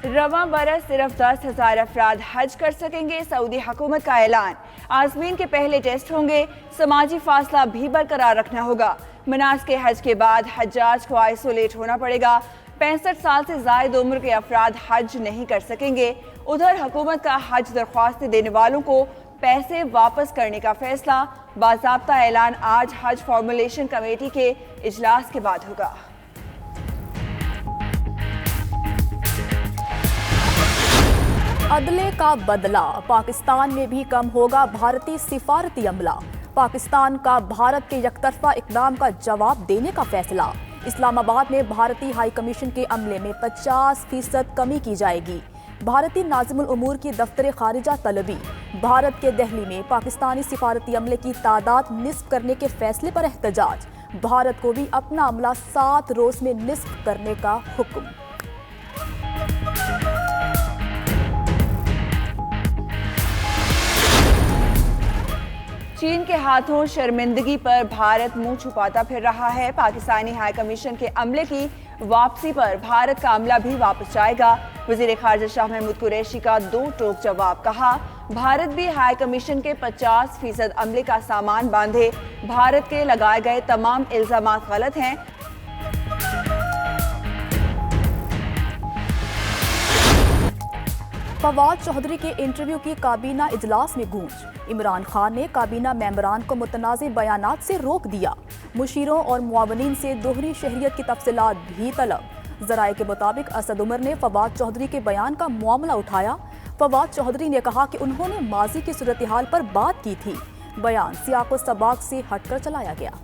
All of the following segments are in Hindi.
रवां बरस सिर्फ 10,000 अफराद हज कर सकेंगे। सऊदी हुकूमत का ऐलान। आज़मीन के पहले टेस्ट होंगे। समाजी फासला भी बरकरार रखना होगा। मनास के हज के बाद हज्जाज को आइसोलेट होना पड़ेगा। 65 साल से जायद उम्र के अफराद हज नहीं कर सकेंगे। उधर हुकूमत का हज दरख्वास्तें देने वालों को पैसे वापस करने का फैसला। बाज़ाब्ता ऐलान आज हज फॉर्मुलेशन कमेटी के इजलास के बाद होगा। अदले का बदला, पाकिस्तान में भी कम होगा भारतीय सिफारती अमला। पाकिस्तान का भारत के यकतरफा इकदाम का जवाब देने का फैसला। इस्लामाबाद में भारतीय हाई कमीशन के अमले में 50% कमी की जाएगी। भारतीय नाज़िमुल उमूर की दफ्तर खारिजा तलबी। भारत के दिल्ली में पाकिस्तानी सिफारती अमले की तादाद निस्फ करने के फैसले पर एहतजाज। भारत को भी अपना अमला 7 रोज में निस्फ करने का हुक्म। चीन के हाथों शर्मिंदगी पर भारत मुंह छुपाता फिर रहा है। पाकिस्तानी हाई कमीशन के अमले की वापसी पर भारत का अमला भी वापस जाएगा। वजीर खारजा शाह महमूद कुरैशी का 2 टोक जवाब। कहा, भारत भी हाई कमीशन के 50% अमले का सामान बांधे। भारत के लगाए गए तमाम इल्जामात गलत हैं। फवाद चौधरी के इंटरव्यू की काबीना इजलास में गूंज। इमरान खान ने काबीना मेंबरान को मुतनाज़े बयानात से रोक दिया। मुशीरों और मुआवनीन से दोहरी शहरियत की तफसीलात भी तलब। ज़राए के मुताबिक असद उमर ने फवाद चौधरी के बयान का मामला उठाया। फवाद चौधरी ने कहा कि उन्होंने माजी की सूरत हाल पर बात की थी। बयान सियाक़ो सबाक से हटकर चलाया गया।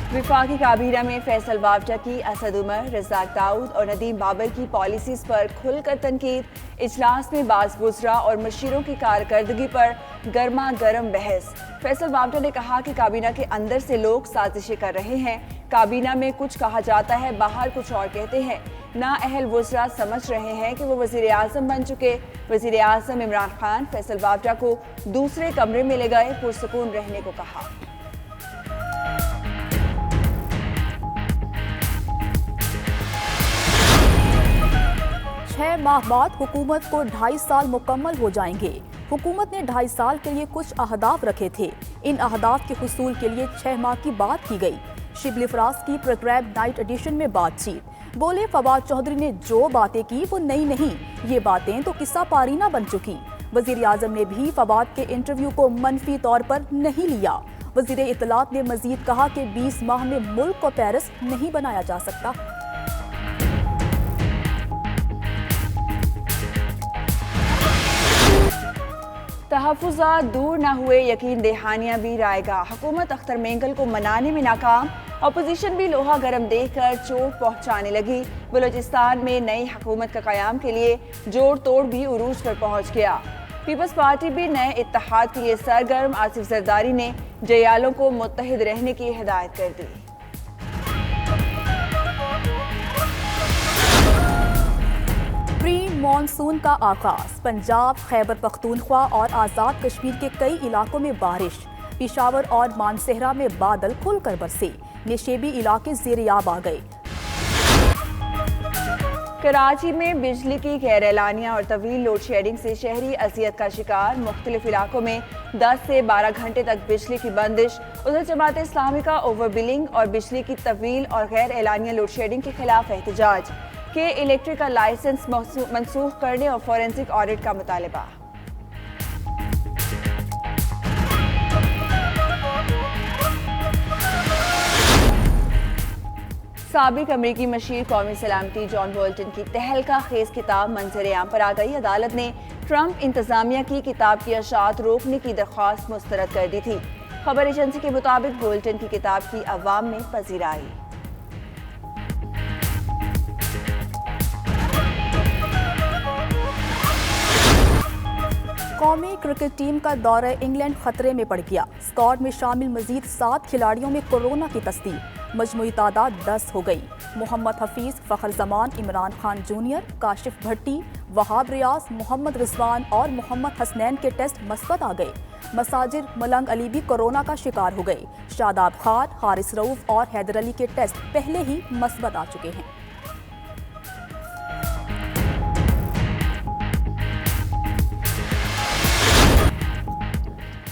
विफाकी काबीना में फैसल वावटा की असद उमर, रज़ाक दाऊद और नदीम बाबर की पॉलिसीज पर खुलकर तनकीद। इजलास में बाज़ वुज़रा और मशीरों की कारकर्दगी पर गर्मा गर्म बहस। फैसल वावटा ने कहा कि काबीना के अंदर से लोग साजिशें कर रहे हैं। काबीना में कुछ कहा जाता है, बाहर कुछ और कहते हैं। नाअहल वुज़रा समझ रहे हैं कि वो वज़ीर आज़म बन चुके। वज़ीर आज़म इमरान खान फैसल वावटा को दूसरे कमरे में ले गए, पुरसुकून रहने को कहा। 6 माह बाद हुकूमत को 2.5 साल मुकम्मल हो जाएंगे। हुकूमत ने 2.5 साल के लिए कुछ अहदाफ रखे थे। इन अहदाफ के हुसूल के लिए 6 माह की बात की गई। शिबली फराज की प्रोग्राम नाइट एडिशन में बातचीत। बोले, फवाद चौधरी ने जो बातें की वो नई नहीं, ये बातें तो किस्सा पारीना बन चुकी। वजीर आजम ने भी फवाद के इंटरव्यू को मनफी तौर पर नहीं लिया। वजीर इत्तलात ने मजीद कहा कि 20 माह में मुल्क को पेरिस नहीं बनाया जा सकता। तहफ़्फ़ुज़ात दूर न हुए, यकीन दहानियां भी रायगा। हुकूमत अख्तर मेंगल को मनाने में नाकाम। अपोजिशन भी लोहा गर्म देखकर चोट पहुंचाने लगी। बलूचिस्तान में नई हुकूमत का क़याम के लिए जोड़ तोड़ भी उरूज पर पहुंच गया। पीपल्स पार्टी भी नए इत्तेहाद के लिए सरगर्म। आसिफ जरदारी ने जयालों को मुत्तहिद रहने की हिदायत कर दी। प्री मॉनसून का आगाज। पंजाब, खैबर पख्तूनख्वा और आज़ाद कश्मीर के कई इलाकों में बारिश। पेशावर और मानसेहरा में बादल खुलकर बरसे। निशेबी इलाके ज़ेरियाब आ गए। कराची में बिजली की गैर एलानिया और तवील लोड शेडिंग से शहरी अजियत का शिकार। मुख्तलिफ इलाकों में 10 से 12 घंटे तक बिजली की बंदिश। उधर जमात इस्लामी का ओवर बिलिंग और बिजली की तवील और गैर एलानिया लोड शेडिंग के खिलाफ एहतजाज। के इलेक्ट्रिकल लाइसेंस मनसूख करने और फॉरेंसिक ऑडिट का मुतालबा। साबिक अमरीकी मशीर कौमी सलामती जॉन बोल्टन की तहलका खेज किताब मंजर आम पर आ गई। अदालत ने ट्रंप इंतजामिया की किताब की अशात रोकने की दरख्वास्त मुस्तरद कर दी थी। खबर एजेंसी के मुताबिक बोल्टन की किताब की अवाम में पजीराई। कौमी क्रिकेट टीम का दौरा इंग्लैंड खतरे में पड़ गया। स्क्वाड में शामिल मजीद 7 खिलाड़ियों में कोरोना की तस्दीक। मजमूई तादाद 10 हो गई। मोहम्मद हफीज, फ़खर जमान, इमरान खान जूनियर, काशिफ भट्टी, वहाब रियाज, मोहम्मद रिजवान और मोहम्मद हसनैन के टेस्ट मस्बत आ गए। मसाजिर मलंग अली भी कोरोना का शिकार हो गए। शादाब खान, हारिस रऊफ और हैदर अली के टेस्ट पहले ही मस्बत आ चुके हैं।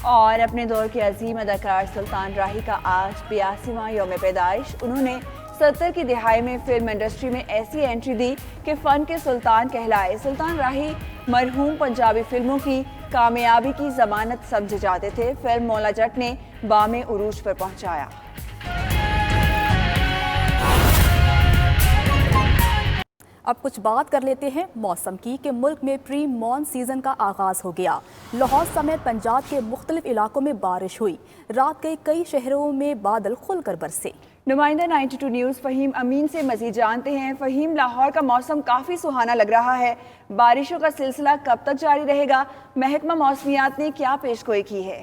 और अपने दौर के अजीम अदाकार सुल्तान राही का आज 82वां यौम पैदाइश। उन्होंने 70 की दिहाई में फिल्म इंडस्ट्री में ऐसी एंट्री दी कि फ़न के सुल्तान कहलाए। सुल्तान राही मरहूम पंजाबी फिल्मों की कामयाबी की ज़मानत समझे जाते थे। फिल्म मौला जट ने बामे उरूज पर पहुंचाया। अब कुछ बात कर लेते हैं मौसम की कि मुल्क में प्री मॉन सीजन का आगाज हो गया। लाहौर समेत पंजाब के मुख्तलिफ इलाकों में बारिश हुई। रात के कई शहरों में बादल खुलकर बरसे। नुमाइंदा 92 न्यूज़ फ़हीम अमीन से मज़ीद जानते हैं। फ़हीम, लाहौर का मौसम काफ़ी सुहाना लग रहा है। बारिशों का सिलसिला कब तक जारी रहेगा? महकमा मौसमियात ने क्या पेशगोई की है?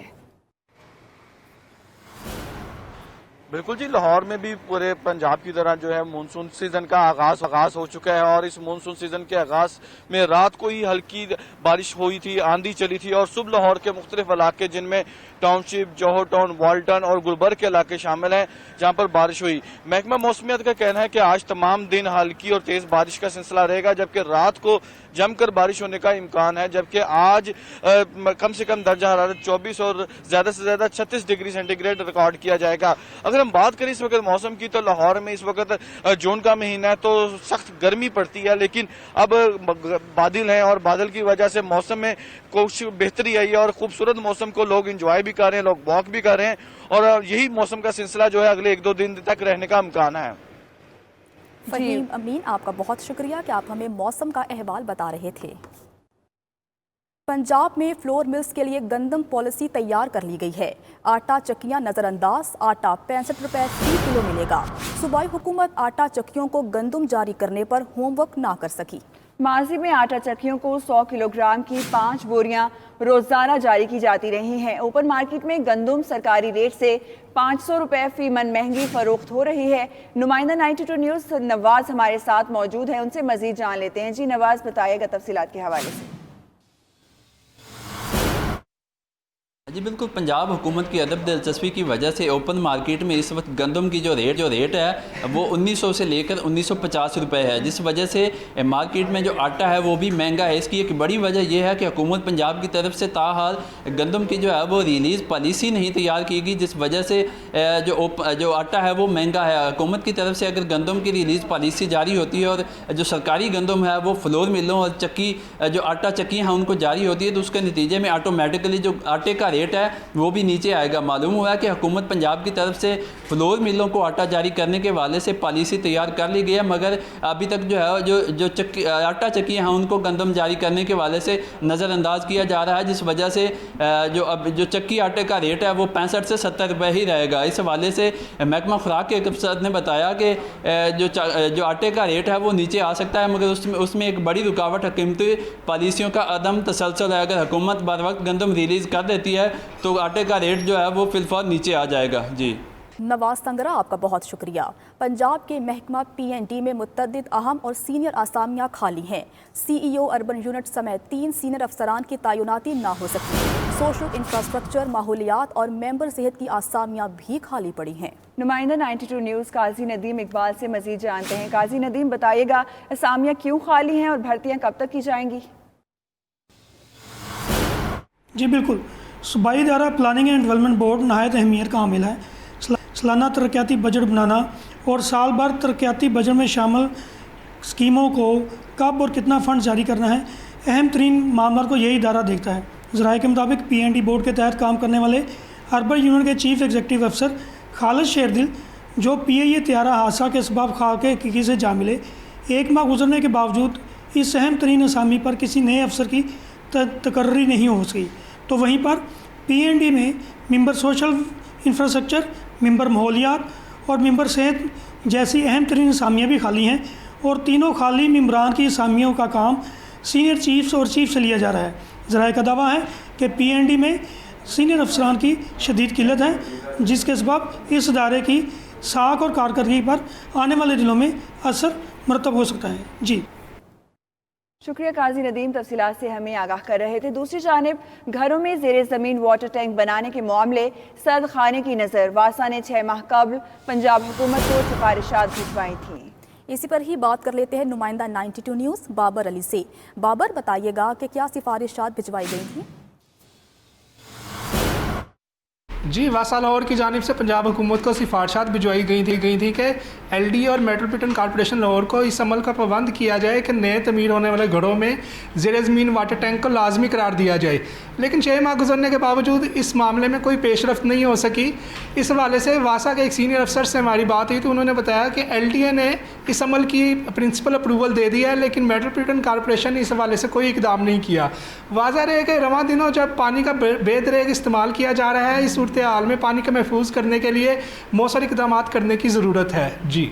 बिल्कुल जी, लाहौर में भी पूरे पंजाब की तरह जो है मानसून सीजन का आगाज हो चुका है और इस मानसून सीजन के आगाज में रात को ही हल्की बारिश हुई थी, आंधी चली थी और सुबह लाहौर के मुख्तलिफ इलाके जिनमें टाउनशिप, जौहर टाउन, वाल्टन और गुलबर्ग के इलाके शामिल हैं जहां पर बारिश हुई। महकमा मौसमियात का कहना है कि आज तमाम दिन हल्की और तेज बारिश का सिलसिला रहेगा, जबकि रात को जमकर बारिश होने का इम्कान है। जबकि आज कम से कम दर्जा हरारत 24 और ज्यादा से ज्यादा 36 डिग्री सेंटीग्रेड रिकॉर्ड किया जाएगा। अगर हम बात करें इस वक्त मौसम की तो लाहौर में इस वक्त जून का महीना है तो सख्त गर्मी पड़ती है, लेकिन अब बादल हैं और बादल की वजह से मौसम में कुछ बेहतरी आई है और खूबसूरत मौसम को लोग इंजॉय भी कर रहे हैं, लोग वॉक भी कर रहे हैं और यही मौसम का सिलसिला जो है अगले 1-2 दिन तक रहने का इम्कान है। फ़हीम अमीन, आपका बहुत शुक्रिया कि आप हमें मौसम का अहवाल बता रहे थे। पंजाब में फ्लोर मिल्स के लिए गंदम पॉलिसी तैयार कर ली गई है। आटा चक्कियां नजरअंदाज, आटा 65 रुपए फी किलो मिलेगा। सूबाई हुकूमत आटा चक्कियों को गंदम जारी करने पर होमवर्क ना कर सकी। माजी में आटा चक्कियों को 100 किलोग्राम की 5 बोरियां रोजाना जारी की जाती रही हैं। ओपन मार्केट में गंदम सरकारी रेट से 500 रुपए फी मन महंगी फरोख्त हो रही है। नुमाइंदा 92 न्यूज़ नवाज हमारे साथ मौजूद है, उनसे मजीद जान लेते हैं। जी नवाज, बताइएगा तफसीलात के हवाले से। जी बिल्कुल, पंजाब हुकूमत की अदब दिलचस्पी की वजह से ओपन मार्केट में इस वक्त गंदम की जो रेट है वो 1900 से लेकर 1950 रुपये है, जिस वजह से मार्केट में जो आटा है वो भी महंगा है। इसकी एक बड़ी वजह यह है कि हुकूमत पंजाब की तरफ से ताहाल गंदम की जो है वो रिलीज़ पॉलिसी नहीं तैयार की गई, जिस वजह से जो आटा है वो महंगा है। हुकूमत की तरफ से अगर गंदम की रिलीज़ पॉलिसी जारी होती है और जो सरकारी गंदम है वो फ्लोर मिलों और जो आटा चक्की हैं उनको जारी होती है, तो उसके नतीजे में ऑटोमेटिकली जो आटे का रेट है वो भी नीचे आएगा। मालूम हुआ है कि हुकूमत पंजाब की तरफ से फ्लोर मिलों को आटा जारी करने के हवाले से पॉलिसी तैयार कर ली गई है, मगर अभी तक जो है जो आटा चक्कियाँ हैं उनको गंदम जारी करने के हवाले से नज़रअंदाज किया जा रहा है, जिस वजह से जो चक्की आटे का रेट है वो 65 से 70 रुपये ही रहेगा। इस हवाले से महकमा खुराक के अफसर ने बताया कि जो आटे का रेट है वो नीचे आ सकता है, मगर उसमें एक बड़ी रुकावट कीमती पॉलिसियों का अदम तसलसल है। अगर हुकूमत बर वक्त गंदम रिलीज़ कर देती है तो आटे का रेट जो है वो फिलहाल नीचे आ जाएगा। जी नवाज संगरा, आपका बहुत शुक्रिया। पंजाब के महकमा PND में मुतअद्दिद अहम और सीनियर आसामियाँ खाली हैं। CEO अर्बन यूनिट समेत 3 सीनियर अफसरान की तैनाती ना हो सकी। सोशल इंफ्रास्ट्रक्चर, माहौलियात और मेंबर सेहत की आसामियाँ भी खाली पड़ी हैं। नुमाइंदा 92 न्यूज़ काजी नदीम इकबाल से मजीद जानते हैं। काजी नदीम, बताइएगा आसामियाँ क्यों खाली हैं और भर्तियाँ कब तक की जाएंगी? जी बिल्कुल, सूबाई इदारा प्लानिंग एंड डेवलपमेंट बोर्ड नहायत अहमियत का हामिल है। सालाना तरक्याती बजट बनाना और साल भर तरक्याती बजट में शामिल स्कीमों को कब और कितना फ़ंड जारी करना है, अहम तरीन मामला को यही इदारा देखता है। ज़राए के मुताबिक PND बोर्ड के तहत काम करने वाले अर्बन यूनिट के चीफ एग्जीक्यूटिव अफसर खालिद शेरदिल, जो PIA त्यारा हादसा के सबब खाके हकीकी से जा मिले, 1 माह गुजरने के बावजूद इस अहम तरीन असामी पर किसी नए अफसर की तकर्री नहीं हो सकी, तो वहीं पर PND में मेंबर सोशल इंफ्रास्ट्रक्चर, मेंबर माहौलियात और मेंबर सेहत जैसी अहम तरीन असामियाँ भी खाली हैं और तीनों खाली मेंबरान की असामियों का काम सीनियर चीफ्स और चीफ से लिया जा रहा है। ज़राए का दावा है कि PND में सीनियर अफसरान की शदीद किल्लत है, जिसके सबब इस इदारे की साख और कारकर्दगी पर आने वाले दिनों में असर मरतब हो सकता है। जी शुक्रिया काजी नदीम, तफसीलात से हमें आगाह कर रहे थे। दूसरी जानिब घरों में ज़ेरे ज़मीन वाटर टैंक बनाने के मामले सर्द खाने की नज़र वासा ने 6 माह कबल पंजाब हुकूमत को सिफारिशात भिजवाई थी। इसी पर ही बात कर लेते हैं नुमाइंदा 92 न्यूज़ बाबर अली से। बाबर, बताइएगा कि क्या सिफारिशात भिजवाई गई थी? जी, वासा लाहौर की जानिब से पंजाब हुकूमत को सिफारिशात भिजवाई गई थी कि LD और मेट्रोपॉलिटन कॉरपोरेशन लाहौर को इस अमल का पाबंद किया जाए कि नए तमीर होने वाले घरों में ज़ेरे ज़मीन वाटर टैंक को लाजमी करार दिया जाए। लेकिन 6 माह गुजरने के बावजूद इस मामले में कोई पेशरफ्त नहीं हो सकी। इस हवाले से वासा के एक सीनियर अफसर से हमारी बात हुई तो उन्होंने बताया कि LDA ने इस अमल की प्रिंसिपल अप्रूवल दे दी है, लेकिन मेट्रोपॉलिटन कॉरपोरेशन ने इस हवाले से कोई इकदाम नहीं किया। वाज़ह रहे कि रवां दिनों जब पानी का बेदरेग इस्तेमाल किया जा रहा है, इस सूरत हाल में पानी को महफूज करने के लिए मौसर इकदाम करने की ज़रूरत है। जी।